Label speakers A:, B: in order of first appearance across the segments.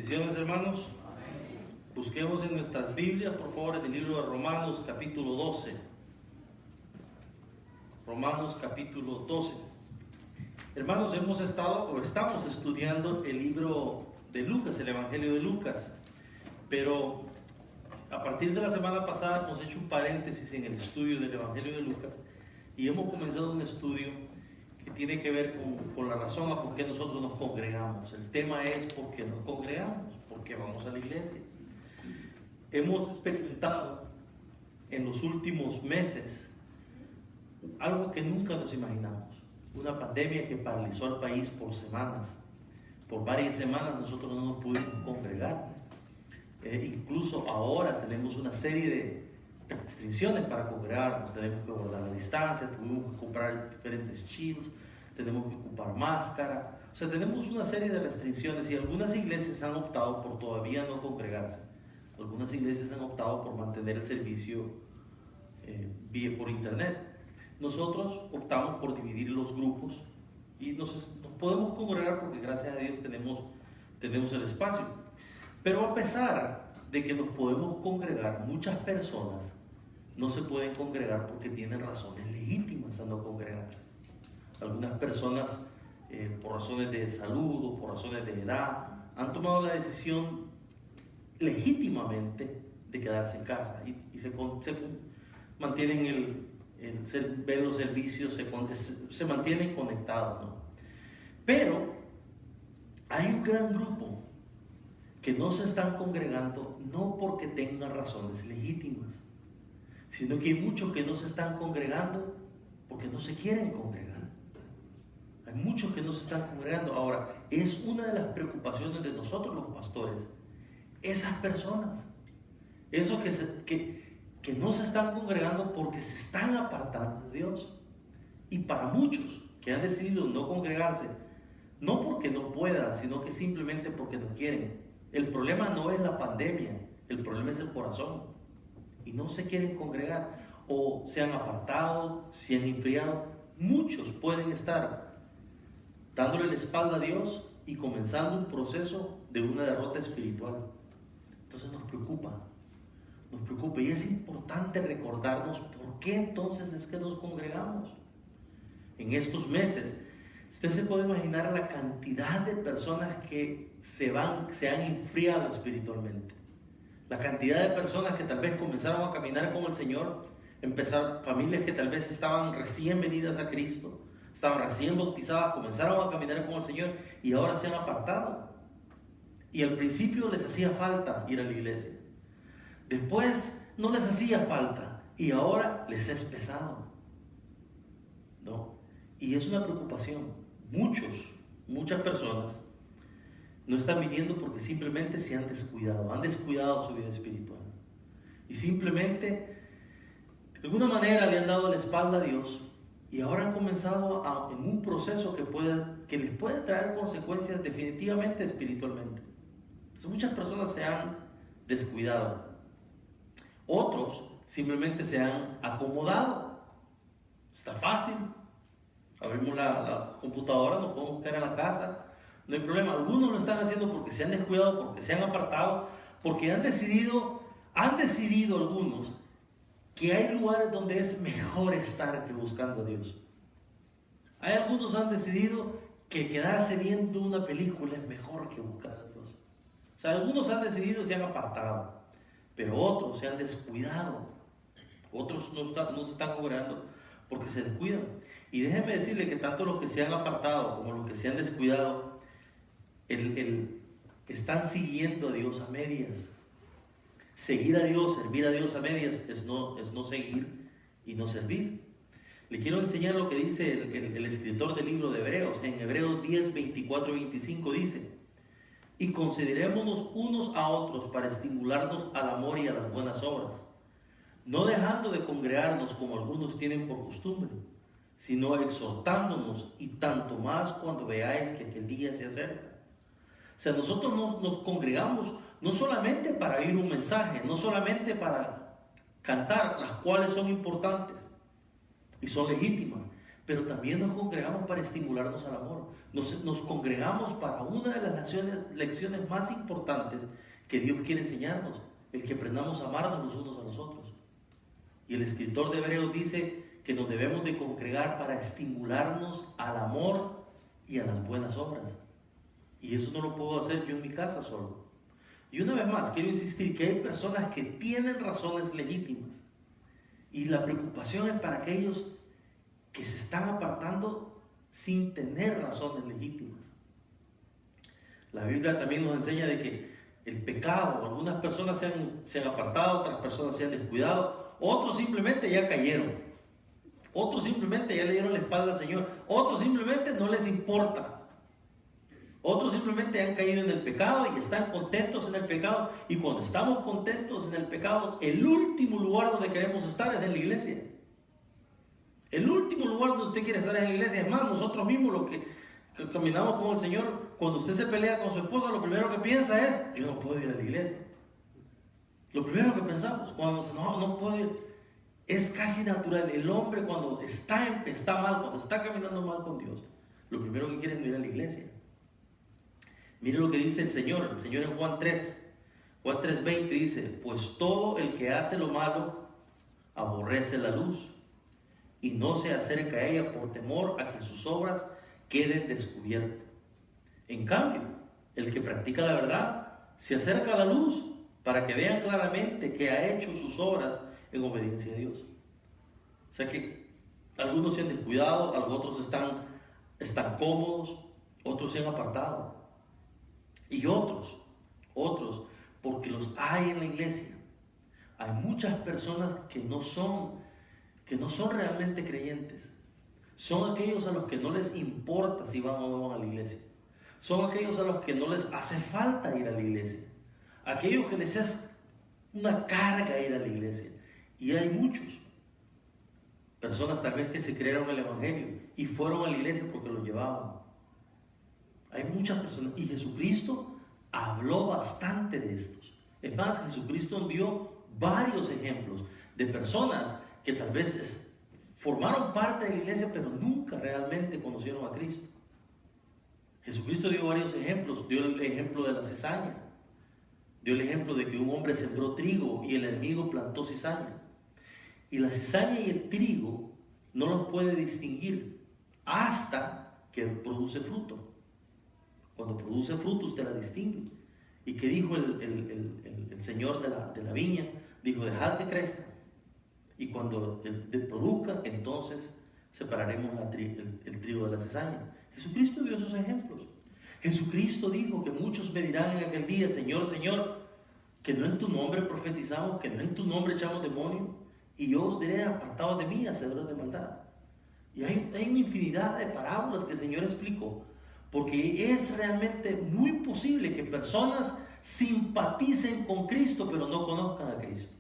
A: Bendiciones, hermanos. Busquemos en nuestras Biblias, por favor, en el libro de Romanos, capítulo 12. Romanos, capítulo 12. Hermanos, estamos estudiando el libro de Lucas, el Evangelio de Lucas. Pero a partir de la semana pasada hemos hecho un paréntesis en el estudio del Evangelio de Lucas y hemos comenzado un estudio que tiene que ver con la razón a por qué nosotros nos congregamos. El tema es por qué nos congregamos, por qué vamos a la iglesia. Hemos experimentado en los últimos meses algo que nunca nos imaginamos, una pandemia que paralizó al país por semanas. Por varias semanas nosotros no nos pudimos congregar. Incluso ahora tenemos una serie de restricciones para congregarnos. Tenemos que guardar la distancia, tenemos que comprar diferentes shields, tenemos que ocupar máscara. O sea, tenemos una serie de restricciones y algunas iglesias han optado por todavía no congregarse. Algunas iglesias han optado por mantener el servicio por internet. Nosotros optamos por dividir los grupos y nos podemos congregar porque gracias a Dios tenemos el espacio. Pero a pesar de que nos podemos congregar, muchas personas no se pueden congregar porque tienen razones legítimas a no congregarse. Algunas personas, por razones de salud o por razones de edad, han tomado la decisión legítimamente de quedarse en casa y se mantienen ver los servicios, se mantienen conectados, ¿no? Pero hay un gran grupo que no se están congregando no porque tengan razones legítimas, sino que hay muchos que no se están congregando porque no se quieren congregar. Hay muchos que no se están congregando. Ahora, es una de las preocupaciones de nosotros los pastores, esas personas, esos que no se están congregando porque se están apartando de Dios. Y para muchos que han decidido no congregarse, no porque no puedan, sino que simplemente porque no quieren. El problema no es la pandemia, el problema es el corazón. Y no se quieren congregar, o se han apartado, se han enfriado. Muchos pueden estar dándole la espalda a Dios y comenzando un proceso de una derrota espiritual. Entonces nos preocupa. Y es importante recordarnos por qué entonces es que nos congregamos. En estos meses, usted se puede imaginar la cantidad de personas que se han enfriado espiritualmente. La cantidad de personas que tal vez comenzaron a caminar con el Señor, familias que tal vez estaban recién venidas a Cristo, estaban recién bautizadas, comenzaron a caminar con el Señor y ahora se han apartado. Y al principio les hacía falta ir a la iglesia. Después no les hacía falta y ahora les es pesado, ¿no? Y es una preocupación. Muchas personas no están viniendo porque simplemente se han descuidado su vida espiritual. Y simplemente, de alguna manera, le han dado la espalda a Dios y ahora han comenzado en un proceso que les puede traer consecuencias definitivamente espiritualmente. Entonces, muchas personas se han descuidado. Otros simplemente se han acomodado. Está fácil. Abrimos la computadora, nos podemos quedar en la casa, no hay problema. Algunos lo están haciendo porque se han descuidado, porque se han apartado, porque han decidido algunos que hay lugares donde es mejor estar que buscando a Dios. Hay algunos que han decidido que quedarse viendo una película es mejor que buscar a Dios. O sea, algunos han decidido y se han apartado, pero otros se han descuidado. Otros no se están congregando porque se descuidan. Y déjenme decirle que tanto los que se han apartado como los que se han descuidado están siguiendo a Dios a medias. Seguir a Dios, servir a Dios a medias es no seguir y no servir. Le quiero enseñar lo que dice el escritor del libro de Hebreos. En Hebreos 10, 24 y 25 dice: y considerémonos unos a otros para estimularnos al amor y a las buenas obras, no dejando de congregarnos como algunos tienen por costumbre, sino exhortándonos, y tanto más cuando veáis que aquel día se acerca. O sea, nosotros nos congregamos no solamente para oír un mensaje, no solamente para cantar, las cuales son importantes y son legítimas, pero también nos congregamos para estimularnos al amor. Nos congregamos para una de las lecciones más importantes que Dios quiere enseñarnos, el que aprendamos a amarnos los unos a los otros. Y el escritor de Hebreos dice que nos debemos de congregar para estimularnos al amor y a las buenas obras. Y eso no lo puedo hacer yo en mi casa solo. Y una vez más, quiero insistir que hay personas que tienen razones legítimas. Y la preocupación es para aquellos que se están apartando sin tener razones legítimas. La Biblia también nos enseña de que el pecado, algunas personas se han apartado, otras personas se han descuidado, otros simplemente ya cayeron, otros simplemente ya le dieron la espalda al Señor, otros simplemente no les importa, otros simplemente han caído en el pecado y están contentos en el pecado. Y cuando estamos contentos en el pecado, el último lugar donde queremos estar es en la iglesia. El último lugar donde usted quiere estar es en la iglesia. Es más, nosotros mismos los que caminamos con el Señor, cuando usted se pelea con su esposa, lo primero que piensa es: yo no puedo ir a la iglesia. Lo primero que pensamos, cuando no puedo ir, es casi natural. El hombre cuando está mal, cuando está caminando mal con Dios, lo primero que quiere es ir a la iglesia. Mire lo que dice el Señor en Juan 3:20 dice: pues todo el que hace lo malo aborrece la luz y no se acerca a ella por temor a que sus obras queden descubiertas. En cambio, el que practica la verdad se acerca a la luz para que vean claramente que ha hecho sus obras en obediencia a Dios. O sea que algunos se han descuidado, otros están cómodos, otros se han apartado. Y otros, porque los hay en la iglesia. Hay muchas personas que no son realmente creyentes. Son aquellos a los que no les importa si van o no van a la iglesia. Son aquellos a los que no les hace falta ir a la iglesia. Aquellos que les es una carga ir a la iglesia. Y hay muchos. Personas tal vez que se creyeron el evangelio y fueron a la iglesia porque lo llevaban. Hay muchas personas, y Jesucristo habló bastante de estos. Es más, Jesucristo dio varios ejemplos de personas que tal vez formaron parte de la iglesia, pero nunca realmente conocieron a Cristo. Jesucristo dio varios ejemplos. Dio el ejemplo de la cizaña. Dio el ejemplo de que un hombre sembró trigo y el enemigo plantó cizaña. Y la cizaña y el trigo no los puede distinguir hasta que produce fruto. Cuando produce fruto usted la distingue. ¿Y qué dijo el señor de la viña? Dijo: dejad que crezca. Y cuando produzca, entonces separaremos el trigo de la cizaña. Jesucristo dio esos ejemplos. Jesucristo dijo que muchos me dirán en aquel día: Señor, Señor, que no en tu nombre profetizamos, que no en tu nombre echamos demonios. Y yo os diré: apartados de mí, hacedores de maldad. Y hay una infinidad de parábolas que el Señor explicó. Porque es realmente muy posible que personas simpaticen con Cristo, pero no conozcan a Cristo.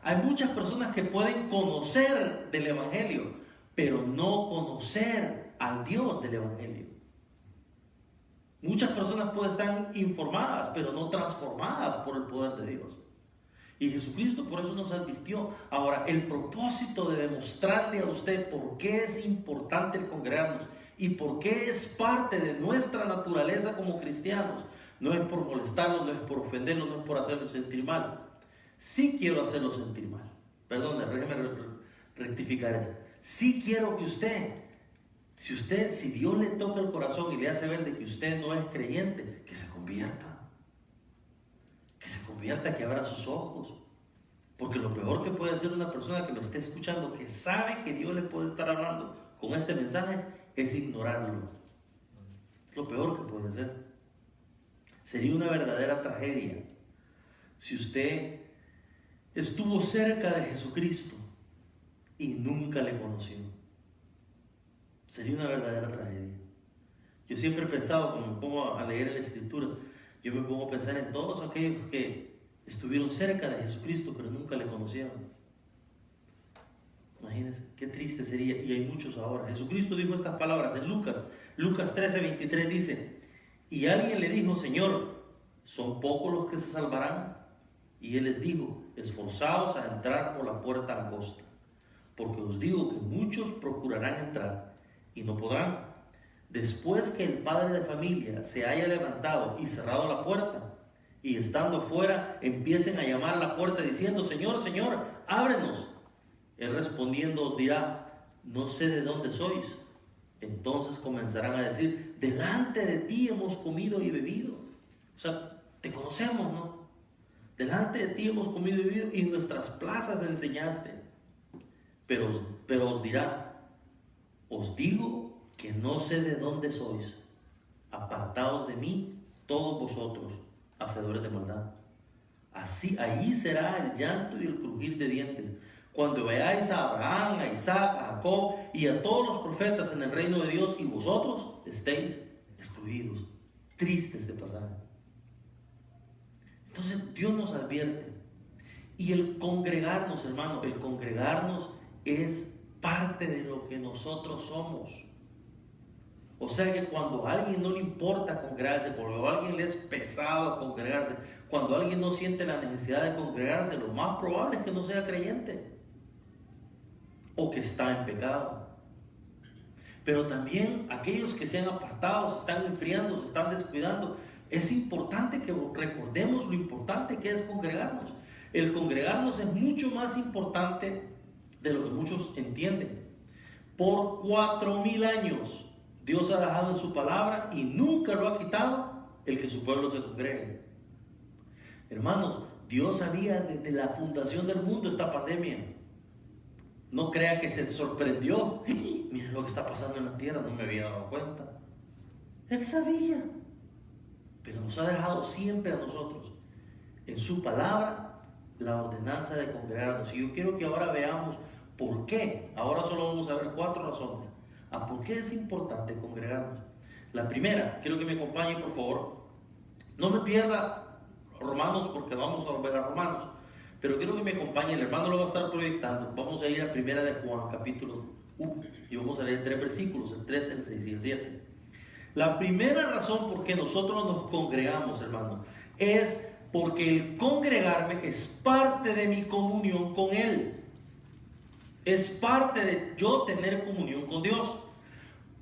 A: Hay muchas personas que pueden conocer del Evangelio, pero no conocer al Dios del Evangelio. Muchas personas pueden estar informadas, pero no transformadas por el poder de Dios. Y Jesucristo por eso nos advirtió. Ahora, el propósito de demostrarle a usted por qué es importante el congregarnos y por qué es parte de nuestra naturaleza como cristianos, no es por molestarlo, no es por ofenderlo, no es por hacerlo sentir mal. Sí quiero hacerlo sentir mal. Perdón, déjeme rectificar eso. Sí quiero que si Dios le toca el corazón y le hace ver de que usted no es creyente, que se convierta. Que abra sus ojos. Porque lo peor que puede hacer una persona que me esté escuchando, que sabe que Dios le puede estar hablando con este mensaje, es ignorarlo. Es lo peor que puede hacer. Sería una verdadera tragedia si usted estuvo cerca de Jesucristo y nunca le conoció. Sería una verdadera tragedia. Yo siempre he pensado, cuando me pongo a leer en la Escritura, yo me pongo a pensar en todos aquellos que estuvieron cerca de Jesucristo pero nunca le conocieron. Imagínense, qué triste sería. Y hay muchos ahora. Jesucristo dijo estas palabras en Lucas 13:23 dice: y alguien le dijo: Señor, ¿son pocos los que se salvarán? Y él les dijo: esforzaos a entrar por la puerta angosta, porque os digo que muchos procurarán entrar y no podrán. Después que el padre de familia se haya levantado y cerrado la puerta, y estando afuera empiecen a llamar a la puerta diciendo: Señor, Señor, ábrenos. Él respondiendo os dirá: no sé de dónde sois. Entonces comenzarán a decir: delante de ti hemos comido y bebido. O sea, te conocemos, ¿no? Delante de ti hemos comido y bebido, y en nuestras plazas enseñaste. Pero os dirá: os digo que no sé de dónde sois. Apartaos de mí, todos vosotros, hacedores de maldad. Así, allí será el llanto y el crujir de dientes, cuando veáis a Abraham, a Isaac, a Jacob y a todos los profetas en el reino de Dios, y vosotros estéis excluidos, tristes de pasar. Entonces Dios nos advierte. Y el congregarnos, hermano, el congregarnos es parte de lo que nosotros somos. O sea que cuando a alguien no le importa congregarse, cuando a alguien le es pesado congregarse, cuando alguien no siente la necesidad de congregarse, lo más probable es que no sea creyente o que está en pecado. Pero también aquellos que se han apartado, se están enfriando, se están descuidando, es importante que recordemos lo importante que es congregarnos. El congregarnos es mucho más importante de lo que muchos entienden. Por 4000 años Dios ha dejado en su palabra y nunca lo ha quitado el que su pueblo se congregue. Hermanos, Dios sabía desde la fundación del mundo esta pandemia. No crea que se sorprendió. Miren lo que está pasando en la tierra, no me había dado cuenta. Él sabía, pero nos ha dejado siempre a nosotros en su palabra la ordenanza de congregarnos. Y yo quiero que ahora veamos por qué. Ahora solo vamos a ver 4 razones a por qué es importante congregarnos. La primera, quiero que me acompañe por favor. No me pierda Romanos, porque vamos a volver a Romanos, pero quiero que me acompañe. El hermano lo va a estar proyectando. Vamos a ir a Primera de Juan, capítulo 1, y vamos a leer 3 versículos, el 3, el 6 y el 7. La primera razón por qué nosotros nos congregamos, hermano, es porque el congregarme es parte de mi comunión con Él. Es parte de yo tener comunión con Dios.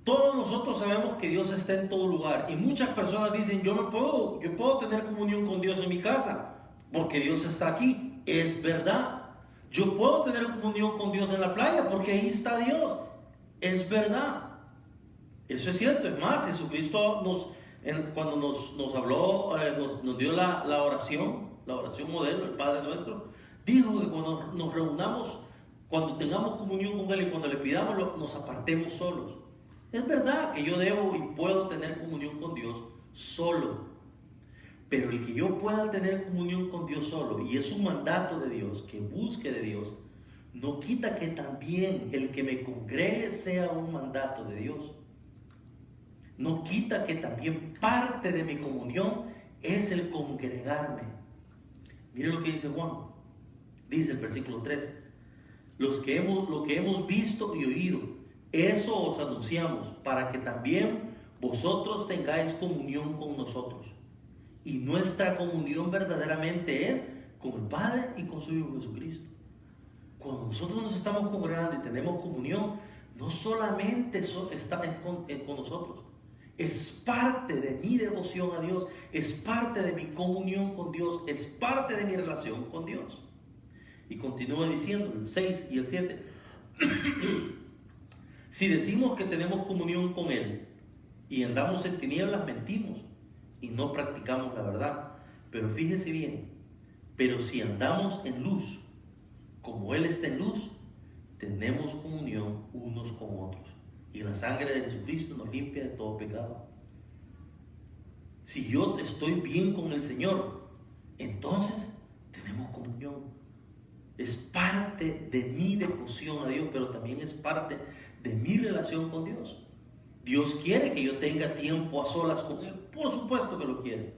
A: Todos nosotros sabemos que Dios está en todo lugar, y muchas personas dicen: yo puedo tener comunión con Dios en mi casa porque Dios está aquí. Es verdad. Yo puedo tener comunión con Dios en la playa porque ahí está Dios. Es verdad. Eso es cierto. Es más, Jesucristo cuando nos habló, nos dio la oración modelo, el Padre Nuestro, dijo que cuando nos reunamos, cuando tengamos comunión con Él y cuando le pidamos, nos apartemos solos. Es verdad que yo debo y puedo tener comunión con Dios solo, pero el que yo pueda tener comunión con Dios solo, y es un mandato de Dios, que busque de Dios, no quita que también el que me congregue sea un mandato de Dios. No quita que también parte de mi comunión es el congregarme. Mire lo que dice Juan. Dice el versículo 3: lo que hemos visto y oído, eso os anunciamos, para que también vosotros tengáis comunión con nosotros. Y nuestra comunión verdaderamente es con el Padre y con su Hijo Jesucristo. Cuando nosotros nos estamos congregando y tenemos comunión, no solamente está con nosotros, es parte de mi devoción a Dios, es parte de mi comunión con Dios, es parte de mi relación con Dios. Y continúa diciendo el 6 y el 7: si decimos que tenemos comunión con Él y andamos en tinieblas, mentimos y no practicamos la verdad. Pero fíjese bien: pero si andamos en luz, como Él está en luz, tenemos comunión unos con otros, y la sangre de Jesucristo nos limpia de todo pecado. Si yo estoy bien con el Señor, entonces tenemos comunión. Es parte de mi devoción a Dios, pero también es parte de mi relación con Dios. Dios quiere que yo tenga tiempo a solas con Él, por supuesto que lo quiere,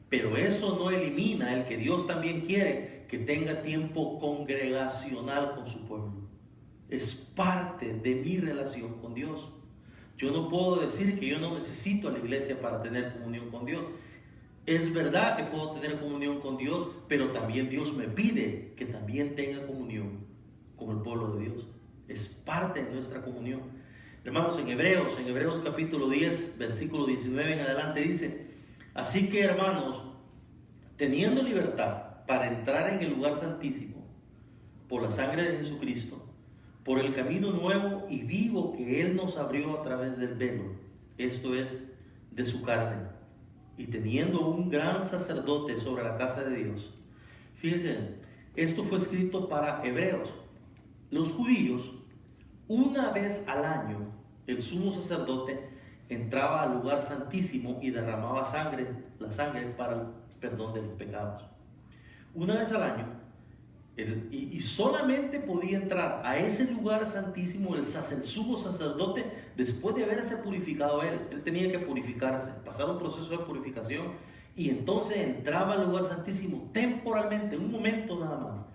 A: pero eso no elimina el que Dios también quiere que tenga tiempo congregacional con su pueblo. Es parte de mi relación con Dios. Yo no puedo decir que yo no necesito a la iglesia para tener comunión con Dios. Es verdad que puedo tener comunión con Dios, pero también Dios me pide que también tenga comunión con el pueblo de Dios. es parte de nuestra comunión. Hermanos, en Hebreos capítulo 10, versículo 19 en adelante dice: así que, hermanos, teniendo libertad para entrar en el lugar santísimo por la sangre de Jesucristo, por el camino nuevo y vivo que Él nos abrió a través del velo, esto es, de su carne, y teniendo un gran sacerdote sobre la casa de Dios. Fíjense, esto fue escrito para hebreos. Los judíos, una vez al año, el sumo sacerdote entraba al lugar santísimo y derramaba la sangre para el perdón de los pecados. Una vez al año, y solamente podía entrar a ese lugar santísimo el sumo sacerdote después de haberse purificado él. Él tenía que purificarse, pasar un proceso de purificación, y entonces entraba al lugar santísimo temporalmente, un momento nada más,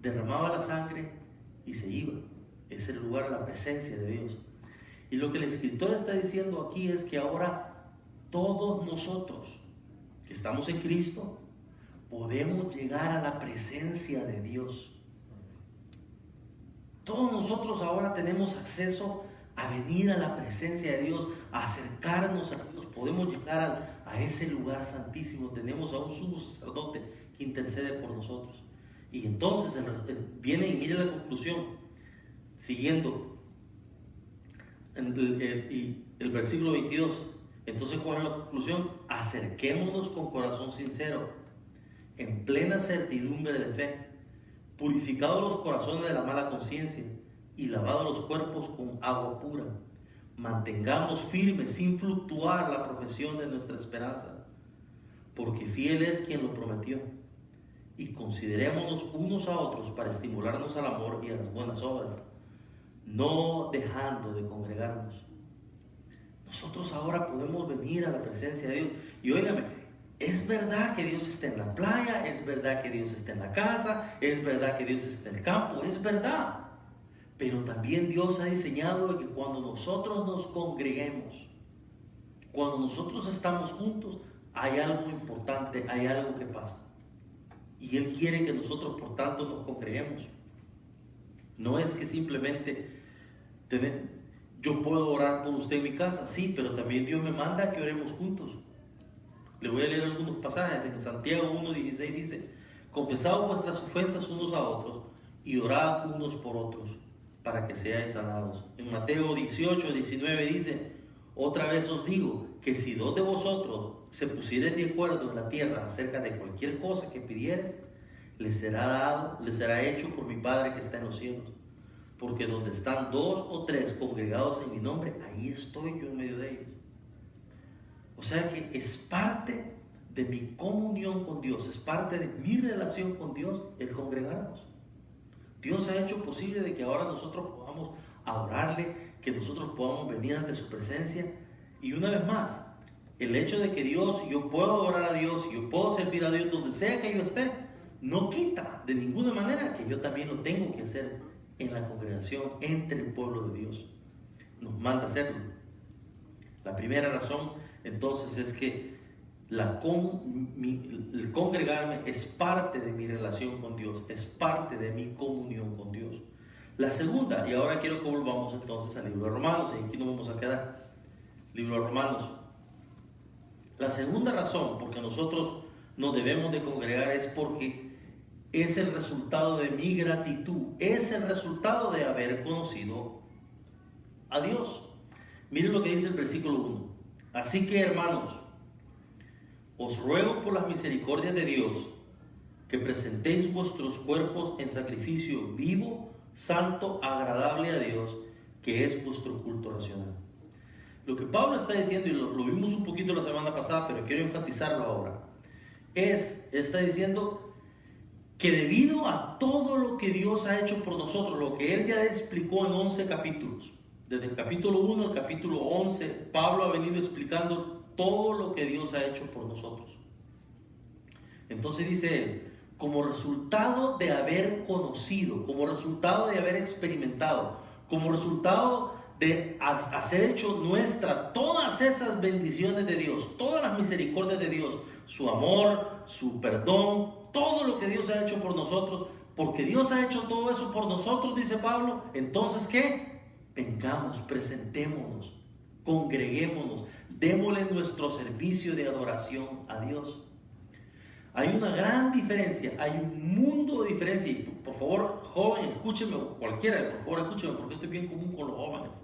A: derramaba la sangre y se iba. Es el lugar, la presencia de Dios. Y lo que el escritor está diciendo aquí es que ahora todos nosotros que estamos en Cristo podemos llegar a la presencia de Dios. Todos nosotros ahora tenemos acceso a venir a la presencia de Dios, a acercarnos a Dios. Podemos llegar a ese lugar santísimo. Tenemos a un sumo sacerdote que intercede por nosotros. Y entonces viene y mire la conclusión, siguiendo el versículo 22. Entonces, ¿cuál es la conclusión? Acerquémonos con corazón sincero, en plena certidumbre de fe, purificados los corazones de la mala conciencia y lavados los cuerpos con agua pura. Mantengamos firmes sin fluctuar la profesión de nuestra esperanza, porque fiel es quien lo prometió. Y considerémonos unos a otros para estimularnos al amor y a las buenas obras, no dejando de congregarnos. Nosotros ahora podemos venir a la presencia de Dios. Y óigame, es verdad que Dios está en la playa, es verdad que Dios está en la casa, es verdad que Dios está en el campo, es verdad. Pero también Dios ha diseñado que cuando nosotros nos congreguemos, cuando nosotros estamos juntos, hay algo importante, hay algo que pasa. Y Él quiere que nosotros, por tanto, nos congreguemos. No es que simplemente yo puedo orar por usted en mi casa, sí, pero también Dios me manda que oremos juntos. Le voy a leer algunos pasajes. En Santiago 1:16 dice: confesad vuestras ofensas unos a otros y orad unos por otros para que seáis sanados. En Mateo 18:19 dice: otra vez os digo que si dos de vosotros se pusieren de acuerdo en la tierra acerca de cualquier cosa que pidieres, les será dado, les será hecho por mi Padre que está en los cielos. Porque donde están dos o tres congregados en mi nombre, ahí estoy yo en medio de ellos. O sea que es parte de mi comunión con Dios, es parte de mi relación con Dios el congregarnos. Dios ha hecho posible de que ahora nosotros podamos adorarle, que nosotros podamos venir ante su presencia. Y una vez más, el hecho de que yo puedo adorar a Dios y yo puedo servir a Dios donde sea que yo esté, no quita de ninguna manera que yo también lo tengo que hacer en la congregación, entre el pueblo de Dios. Nos manda hacerlo. La primera razón entonces es que el congregarme es parte de mi relación con Dios, es parte de mi comunión con Dios. La segunda, y ahora quiero que volvamos entonces al libro de Romanos, y aquí nos vamos a quedar. Libro de Romanos. La segunda razón por que nosotros nos debemos de congregar es porque es el resultado de mi gratitud, es el resultado de haber conocido a Dios. Miren lo que dice el versículo 1. Así que, hermanos, os ruego por las misericordias de Dios que presentéis vuestros cuerpos en sacrificio vivo, santo, agradable a Dios, que es vuestro culto racional. Lo que Pablo está diciendo, y lo vimos un poquito la semana pasada, pero quiero enfatizarlo ahora, está diciendo que debido a todo lo que Dios ha hecho por nosotros, lo que Él ya explicó en 11 capítulos, desde el capítulo 1 al capítulo 11, Pablo ha venido explicando todo lo que Dios ha hecho por nosotros. Entonces dice él, como resultado de haber conocido, como resultado de haber experimentado, como resultado de hacer hecho nuestra todas esas bendiciones de Dios, todas las misericordias de Dios, su amor, su perdón, todo lo que Dios ha hecho por nosotros, porque Dios ha hecho todo eso por nosotros, dice Pablo, entonces ¿qué? Vengamos, presentémonos, congreguémonos, démosle nuestro servicio de adoración a Dios. Hay una gran diferencia, hay un mundo de diferencia. Y por favor, joven, escúcheme, o cualquiera, por favor, escúcheme, porque esto es bien común con los jóvenes.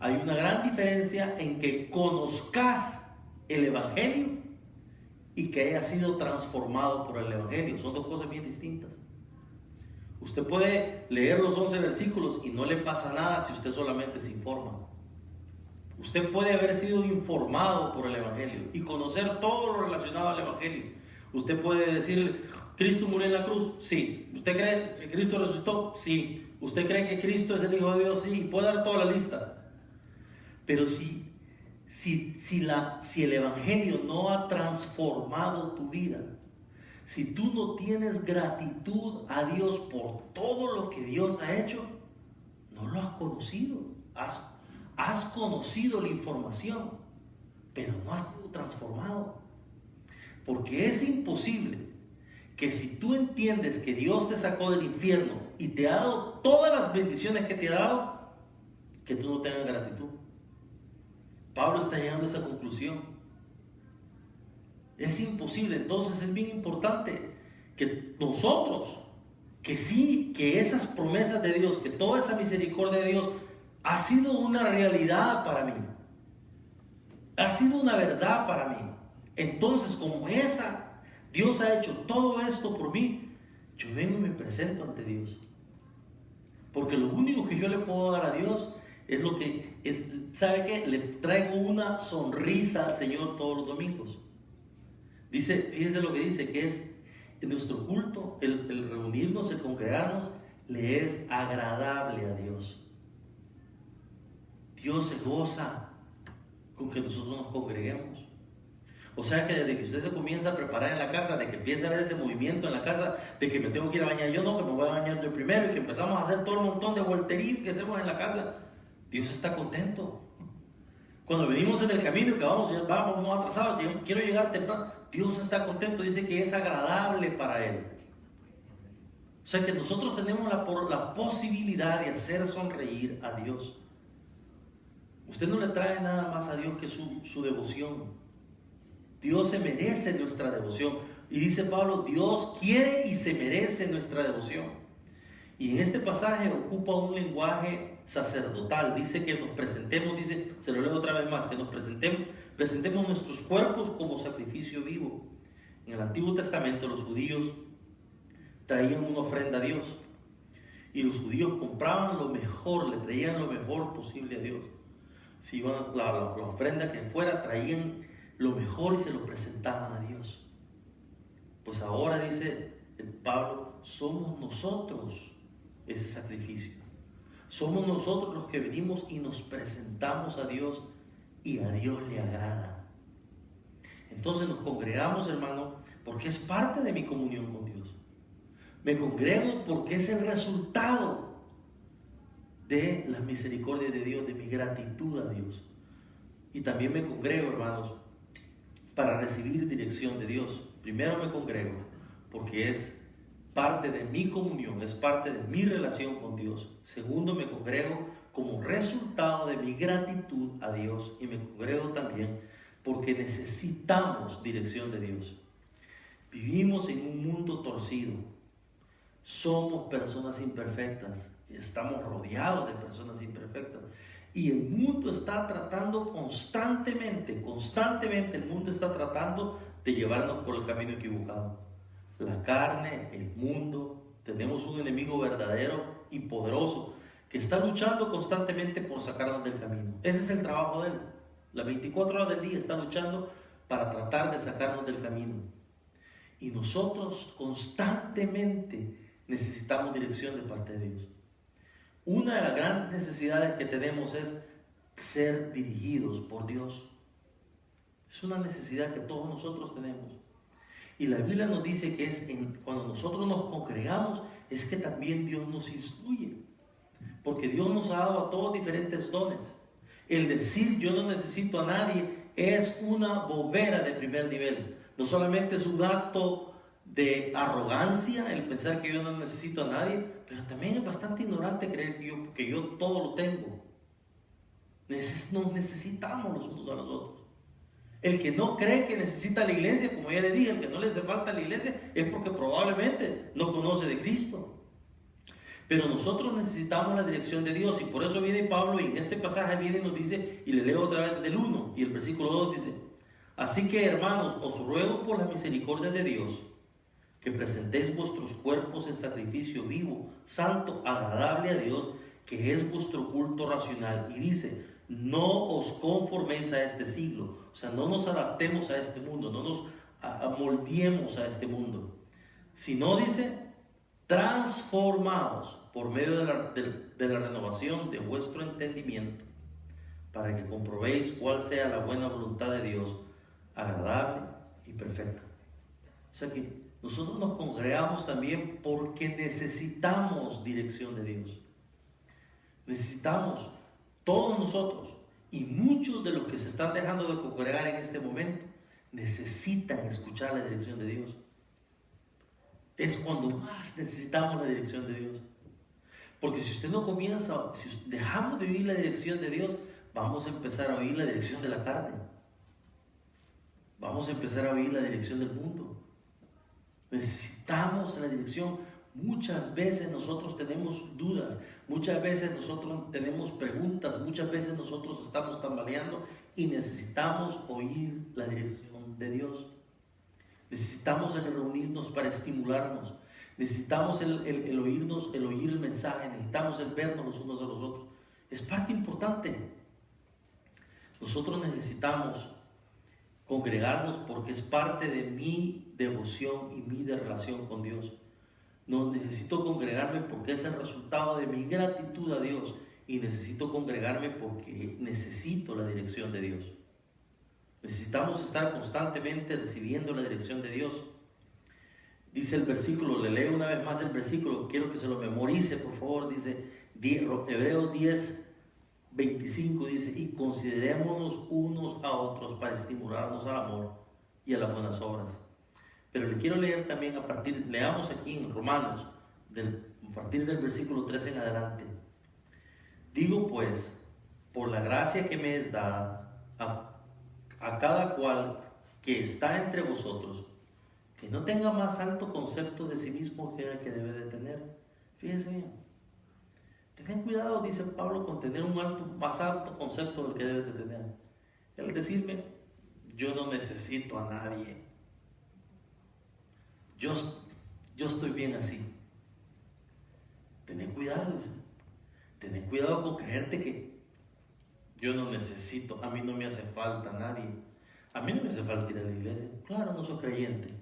A: Hay una gran diferencia en que conozcas el Evangelio y que haya sido transformado por el Evangelio. Son dos cosas bien distintas. Usted puede leer los 11 versículos y no le pasa nada si usted solamente se informa. Usted puede haber sido informado por el Evangelio y conocer todo lo relacionado al Evangelio. Usted puede decir, ¿Cristo murió en la cruz? Sí. ¿Usted cree que Cristo resucitó? Sí. ¿Usted cree que Cristo es el Hijo de Dios? Sí. Puede dar toda la lista. Pero si el Evangelio no ha transformado tu vida, si tú no tienes gratitud a Dios por todo lo que Dios ha hecho, no lo has conocido. Has conocido la información, pero no has sido transformado. Porque es imposible que si tú entiendes que Dios te sacó del infierno y te ha dado todas las bendiciones que te ha dado, que tú no tengas gratitud. Pablo está llegando a esa conclusión. Es imposible. Entonces es bien importante que nosotros, que esas promesas de Dios, que toda esa misericordia de Dios ha sido una realidad para mí, ha sido una verdad para mí. Entonces, como Dios ha hecho todo esto por mí, yo vengo y me presento ante Dios. Porque lo único que yo le puedo dar a Dios es lo que es, ¿sabe qué? Le traigo una sonrisa al Señor todos los domingos. Dice, fíjese lo que dice, que es en nuestro culto, el reunirnos, el congregarnos, le es agradable a Dios. Dios se goza con que nosotros nos congreguemos. O sea que desde que usted se comienza a preparar en la casa, de que empieza a ver ese movimiento en la casa, de que me tengo que ir a bañar yo, no, que me voy a bañar yo primero, y que empezamos a hacer todo el montón de volterío que hacemos en la casa, Dios está contento. Cuando venimos en el camino, que vamos atrasados, quiero llegar temprano, Dios está contento, dice que es agradable para Él. O sea que nosotros tenemos la posibilidad de hacer sonreír a Dios. Usted no le trae nada más a Dios que su devoción. Dios se merece nuestra devoción. Y dice Pablo, Dios quiere y se merece nuestra devoción. Y en este pasaje ocupa un lenguaje sacerdotal. Dice que nos presentemos, se lo leo otra vez más, que nos presentemos nuestros cuerpos como sacrificio vivo. En el Antiguo Testamento los judíos traían una ofrenda a Dios. Y los judíos compraban lo mejor, le traían lo mejor posible a Dios. Si iban la ofrenda que fuera, traían lo mejor y se lo presentaban a Dios. Pues ahora dice Pablo, somos nosotros ese sacrificio. Somos nosotros los que venimos y nos presentamos a Dios y a Dios le agrada. Entonces nos congregamos, hermano, porque es parte de mi comunión con Dios. Me congrego porque es el resultado de la misericordia de Dios, de mi gratitud a Dios. Y también me congrego, hermanos, para recibir dirección de Dios. Primero me congrego porque es parte de mi comunión, es parte de mi relación con Dios. Segundo, me congrego como resultado de mi gratitud a Dios, y me congrego también porque necesitamos dirección de Dios. Vivimos en un mundo torcido, somos personas imperfectas, estamos rodeados de personas imperfectas. Y el mundo está tratando constantemente el mundo está tratando de llevarnos por el camino equivocado. La carne, el mundo, tenemos un enemigo verdadero y poderoso que está luchando constantemente por sacarnos del camino. Ese es el trabajo de él. Las 24 horas del día está luchando para tratar de sacarnos del camino. Y nosotros constantemente necesitamos dirección de parte de Dios. Una de las grandes necesidades que tenemos es ser dirigidos por Dios. Es una necesidad que todos nosotros tenemos. Y la Biblia nos dice que cuando nosotros nos congregamos, es que también Dios nos instruye. Porque Dios nos ha dado a todos diferentes dones. El decir yo no necesito a nadie es una bobera de primer nivel. No solamente es un acto de arrogancia el pensar que yo no necesito a nadie, pero también es bastante ignorante creer que yo todo lo tengo. Nos necesitamos los unos a los otros. El que no cree que necesita la iglesia, como ya le dije, el que no le hace falta la iglesia, es porque probablemente no conoce de Cristo. Pero nosotros necesitamos la dirección de Dios, y por eso viene Pablo y en este pasaje viene y nos dice, y le leo otra vez del 1 y el versículo 2 dice: así que, hermanos, os ruego por la misericordia de Dios que presentéis vuestros cuerpos en sacrificio vivo, santo, agradable a Dios, que es vuestro culto racional. Y dice: no os conforméis a este siglo, o sea, no nos adaptemos a este mundo, no nos amoldiemos a este mundo, sino dice: transformaos por medio de la renovación de vuestro entendimiento, para que comprobéis cuál sea la buena voluntad de Dios, agradable y perfecta. O sea que nosotros nos congregamos también porque necesitamos dirección de Dios. Necesitamos, todos nosotros, y muchos de los que se están dejando de congregar en este momento, necesitan escuchar la dirección de Dios. Es cuando más necesitamos la dirección de Dios. Porque si usted no comienza, si dejamos de oír la dirección de Dios, vamos a empezar a oír la dirección de la carne. Vamos a empezar a oír la dirección del mundo. Necesitamos la dirección. Muchas veces nosotros tenemos dudas, muchas veces nosotros tenemos preguntas, muchas veces nosotros estamos tambaleando y necesitamos oír la dirección de Dios. Necesitamos el reunirnos para estimularnos, necesitamos el oírnos, el oír el mensaje, necesitamos el vernos los unos a los otros. Es parte importante. Nosotros necesitamos congregarnos porque es parte de mi devoción y mi relación con Dios. No necesito congregarme porque es el resultado de mi gratitud a Dios, y necesito congregarme porque necesito la dirección de Dios. Necesitamos estar constantemente recibiendo la dirección de Dios. Dice el versículo, le leo una vez más el versículo, quiero que se lo memorice por favor. Dice Hebreos 10, 25, dice: y considerémonos unos a otros para estimularnos al amor y a las buenas obras. Pero le quiero leer también leamos aquí en Romanos, a partir del versículo 3 en adelante. Digo pues, por la gracia que me es dada, a cada cual que está entre vosotros, que no tenga más alto concepto de sí mismo que el que debe de tener. Fíjense bien. Tengan cuidado, dice Pablo, con tener más alto concepto del que debe de tener. El decirme: yo no necesito a nadie. Yo estoy bien así. Tened cuidado. Tened cuidado con creerte que yo no necesito, a mí no me hace falta nadie. A mí no me hace falta ir a la iglesia. Claro, no soy creyente,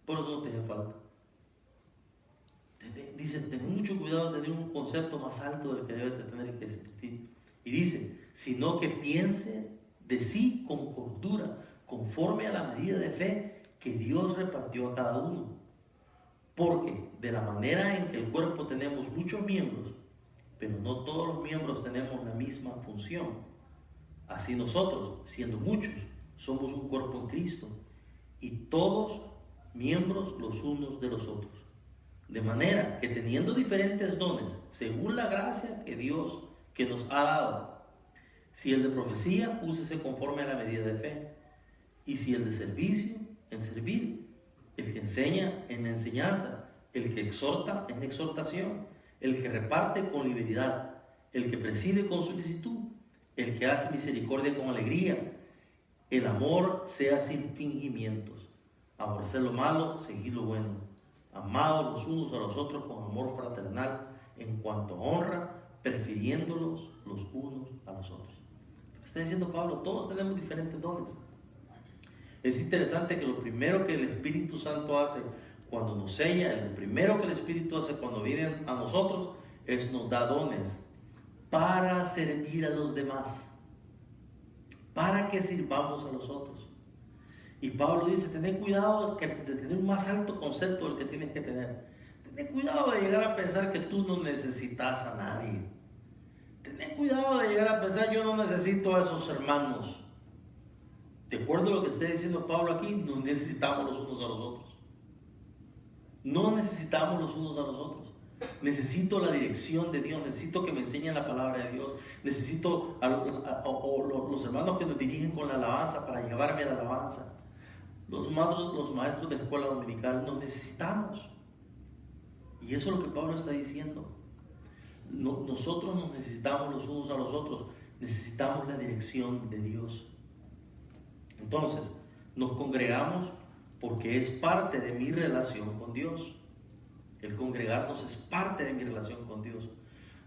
A: por eso no te hace falta. Dice: tened mucho cuidado de tener un concepto más alto del que debes de tener que sentir. Y dice: sino que piense de sí con cordura, conforme a la medida de fe que Dios repartió a cada uno. Porque de la manera en que el cuerpo tenemos muchos miembros, pero no todos los miembros tenemos la misma función, así nosotros, siendo muchos, somos un cuerpo en Cristo, y todos miembros los unos de los otros. De manera que, teniendo diferentes dones, según la gracia que Dios que nos ha dado, si el de profecía, úsese conforme a la medida de fe, y si el de servicio, en servir, el que enseña, en la enseñanza, el que exhorta, en la exhortación, el que reparte con liberalidad, el que preside con solicitud, el que hace misericordia con alegría. El amor sea sin fingimientos, aborrecer lo malo, seguir lo bueno, amados los unos a los otros con amor fraternal, en cuanto a honra, prefiriéndolos los unos a los otros. Lo que está diciendo Pablo: todos tenemos diferentes dones. Es interesante que lo primero que el Espíritu Santo hace cuando nos sella, lo primero que el Espíritu hace cuando viene a nosotros, es nos da dones para servir a los demás, para que sirvamos a los otros. Y Pablo dice: tened cuidado de tener un más alto concepto del que tienes que tener. Tened cuidado de llegar a pensar que tú no necesitas a nadie. Tened cuidado de llegar a pensar: yo no necesito a esos hermanos. De acuerdo a lo que está diciendo Pablo aquí, nos necesitamos los unos a los otros. No necesitamos los unos a los otros. Necesito la dirección de Dios, necesito que me enseñen la palabra de Dios, necesito los hermanos que nos dirigen con la alabanza para llevarme a la alabanza. Los maestros de escuela dominical nos necesitamos. Y eso es lo que Pablo está diciendo. Nosotros nos necesitamos los unos a los otros, necesitamos la dirección de Dios. Entonces, nos congregamos porque es parte de mi relación con Dios. El congregarnos es parte de mi relación con Dios.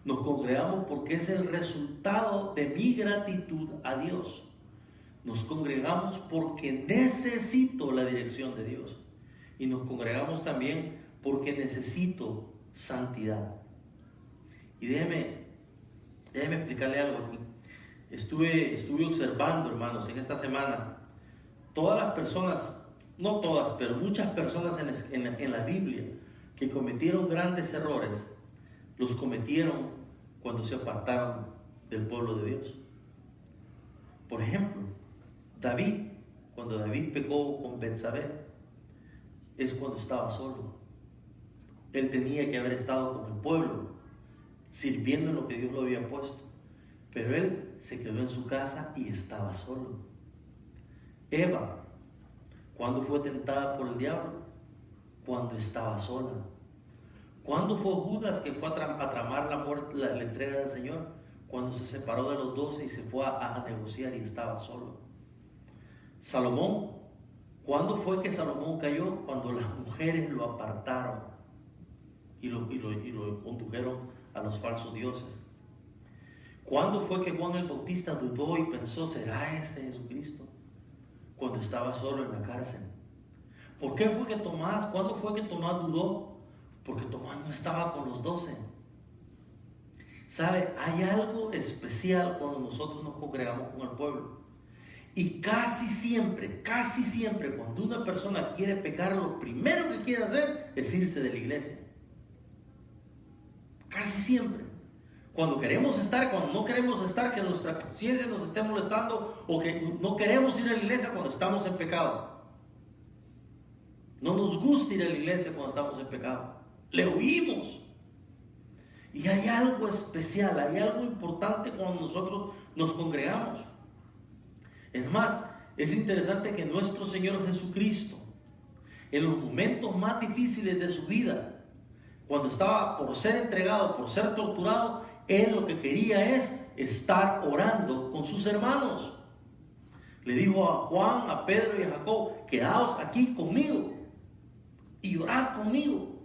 A: Nos congregamos porque es el resultado de mi gratitud a Dios. Nos congregamos porque necesito la dirección de Dios. Y nos congregamos también porque necesito santidad. Y déjeme explicarle algo aquí. Estuve observando, hermanos, en esta semana, todas las personas, no todas, pero muchas personas en la Biblia que cometieron grandes errores, los cometieron cuando se apartaron del pueblo de Dios. Por ejemplo, David, cuando David pecó con Betsabé, es cuando estaba solo. Él tenía que haber estado con el pueblo, sirviendo en lo que Dios lo había puesto, pero él se quedó en su casa y estaba solo. Eva, ¿cuándo fue tentada por el diablo? Cuando estaba sola. ¿Cuándo fue Judas que fue a tramar la entrega del Señor? Cuando se separó de los 12 y se fue a negociar y estaba solo. Salomón, ¿cuándo fue que Salomón cayó? Cuando las mujeres lo apartaron y lo condujeron a los falsos dioses. ¿Cuándo fue que Juan el Bautista dudó y pensó, ¿será este Jesucristo? Cuando estaba solo en la cárcel. ¿Por qué fue que Tomás, cuándo fue que Tomás dudó? Porque Tomás no estaba con los 12. ¿Sabe? Hay algo especial cuando nosotros nos congregamos con el pueblo. Y casi siempre, cuando una persona quiere pecar, lo primero que quiere hacer es irse de la iglesia. Casi siempre. Cuando no queremos estar, que nuestra conciencia nos esté molestando, o que no queremos ir a la iglesia cuando estamos en pecado. No nos gusta ir a la iglesia cuando estamos en pecado. Le huimos. Y hay algo especial, hay algo importante cuando nosotros nos congregamos. Es más, es interesante que nuestro Señor Jesucristo, en los momentos más difíciles de su vida, cuando estaba por ser entregado, por ser torturado, Él lo que quería es estar orando con sus hermanos. Le dijo a Juan, a Pedro y a Jacob, quedaos aquí conmigo y orad conmigo.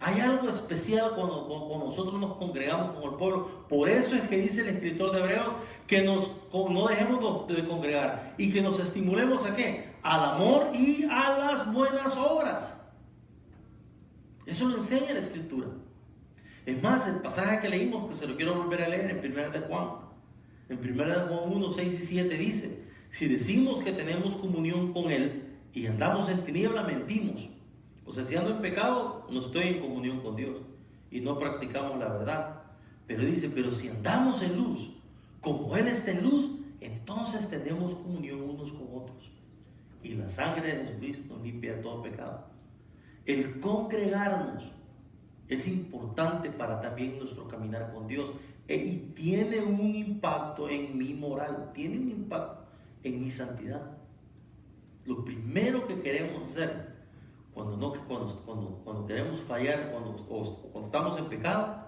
A: Hay algo especial cuando nosotros nos congregamos con el pueblo. Por eso es que dice el escritor de Hebreos que no dejemos de congregar y que nos estimulemos ¿a qué? Al amor y a las buenas obras. Eso lo enseña la escritura. Es más, el pasaje que leímos, que se lo quiero volver a leer en 1 de Juan. En 1 de Juan 1, 6 y 7 dice: si decimos que tenemos comunión con Él y andamos en tiniebla, mentimos. O sea, si ando en pecado, no estoy en comunión con Dios y no practicamos la verdad. Pero dice, pero si andamos en luz, como Él está en luz, entonces tenemos comunión unos con otros. Y la sangre de Jesucristo nos limpia de todo pecado. El congregarnos es importante para también nuestro caminar con Dios. Y tiene un impacto en mi moral, tiene un impacto en mi santidad. Lo primero que queremos hacer cuando queremos fallar, cuando estamos en pecado,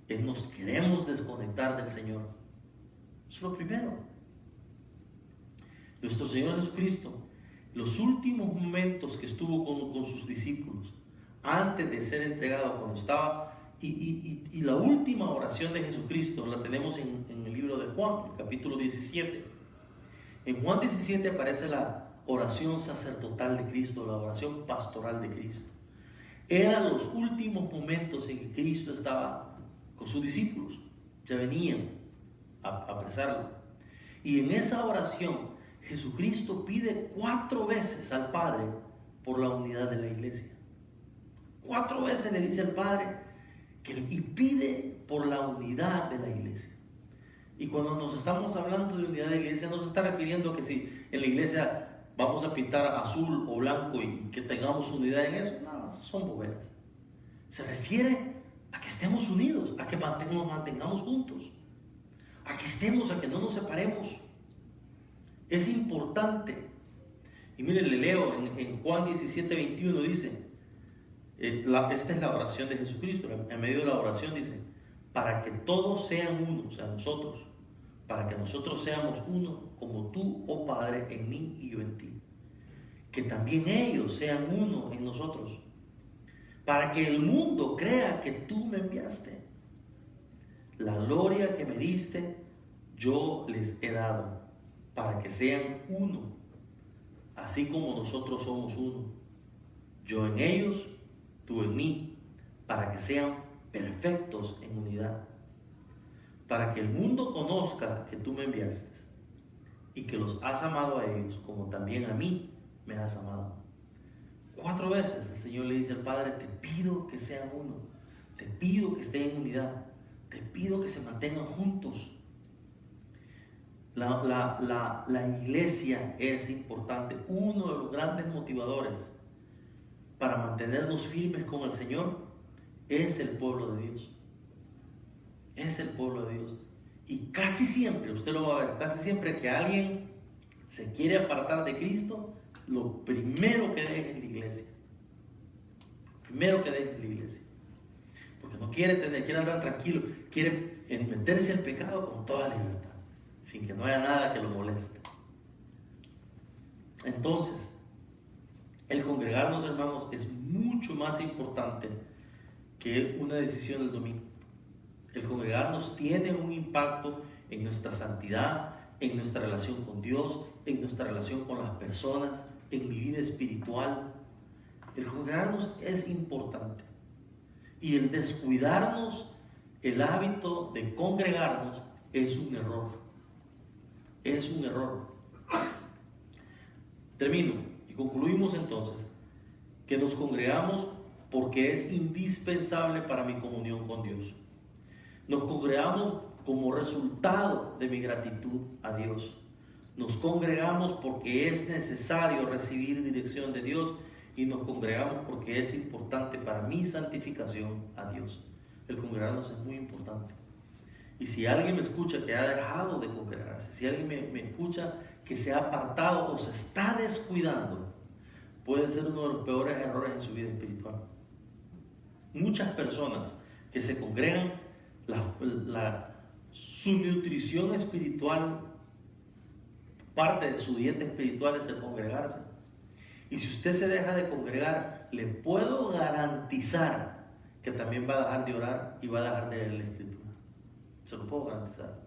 A: es nos queremos desconectar del Señor. Eso es lo primero. Nuestro Señor Jesucristo, los últimos momentos que estuvo con sus discípulos, antes de ser entregado, cuando estaba, y la última oración de Jesucristo la tenemos en el libro de Juan, el capítulo 17. En Juan 17 aparece la oración sacerdotal de Cristo, la oración pastoral de Cristo. Eran los últimos momentos en que Cristo estaba con sus discípulos. Ya venían a apresarlo. Y en esa oración, Jesucristo pide 4 veces al Padre por la unidad de la iglesia. 4 veces le dice al Padre y pide por la unidad de la iglesia. Y cuando nos estamos hablando de unidad de la iglesia, no se está refiriendo que si en la iglesia vamos a pintar azul o blanco y que tengamos unidad en eso. No, son boberas. Se refiere a que estemos unidos, a que nos mantengamos juntos, a que estemos, a que no nos separemos. Es importante. Y mire, le leo en Juan 17:21 dice, esta es la oración de Jesucristo. En medio de la oración dice, para que todos sean uno, o sea, nosotros, para que nosotros seamos uno, como tú, oh Padre, en mí y yo en ti. Que también ellos sean uno en nosotros, para que el mundo crea que tú me enviaste. La gloria que me diste, yo les he dado, para que sean uno, así como nosotros somos uno. Yo en ellos, tú en mí, para que sean perfectos en unidad. Para que el mundo conozca que tú me enviaste y que los has amado a ellos como también a mí me has amado. 4 veces el Señor le dice al Padre, te pido que sean uno, te pido que estén en unidad, te pido que se mantengan juntos. La iglesia es importante. Uno de los grandes motivadores para mantenernos firmes con el Señor es el pueblo de Dios. Es el pueblo de Dios. Y casi siempre, usted lo va a ver, casi siempre que alguien se quiere apartar de Cristo, lo primero que deja es la iglesia. Primero que deja es la iglesia. Porque no quiere andar tranquilo, quiere meterse al pecado con toda libertad, sin que no haya nada que lo moleste. Entonces, el congregarnos, hermanos, es mucho más importante que una decisión del domingo. El congregarnos tiene un impacto en nuestra santidad, en nuestra relación con Dios, en nuestra relación con las personas, en mi vida espiritual. El congregarnos es importante. Y el descuidarnos, el hábito de congregarnos, es un error. Es un error. Termino y concluimos entonces que nos congregamos porque es indispensable para mi comunión con Dios. Nos congregamos como resultado de mi gratitud a Dios. Nos congregamos porque es necesario recibir dirección de Dios y nos congregamos porque es importante para mi santificación a Dios. El congregarnos es muy importante. Y si alguien me escucha que ha dejado de congregarse, si alguien me escucha que se ha apartado o se está descuidando, puede ser uno de los peores errores en su vida espiritual. Muchas personas que se congregan, su nutrición espiritual, parte de su dieta espiritual es el congregarse. Y si usted se deja de congregar, le puedo garantizar que también va a dejar de orar y va a dejar de leer la Escritura. Se lo puedo garantizar.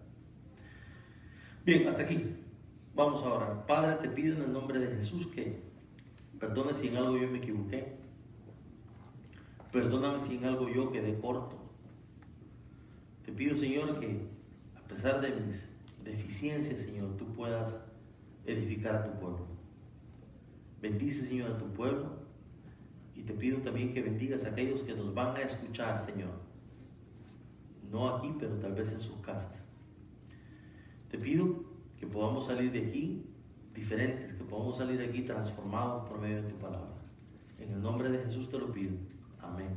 A: Bien, hasta aquí. Vamos a orar. Padre, te pido en el nombre de Jesús que perdone si en algo yo me equivoqué. Perdóname si en algo yo quedé corto. Te pido, Señor, que a pesar de mis deficiencias, Señor, tú puedas edificar a tu pueblo. Bendice, Señor, a tu pueblo. Y te pido también que bendigas a aquellos que nos van a escuchar, Señor. No aquí, pero tal vez en sus casas. Te pido que podamos salir de aquí diferentes, que podamos salir de aquí transformados por medio de tu palabra. En el nombre de Jesús te lo pido. Amén.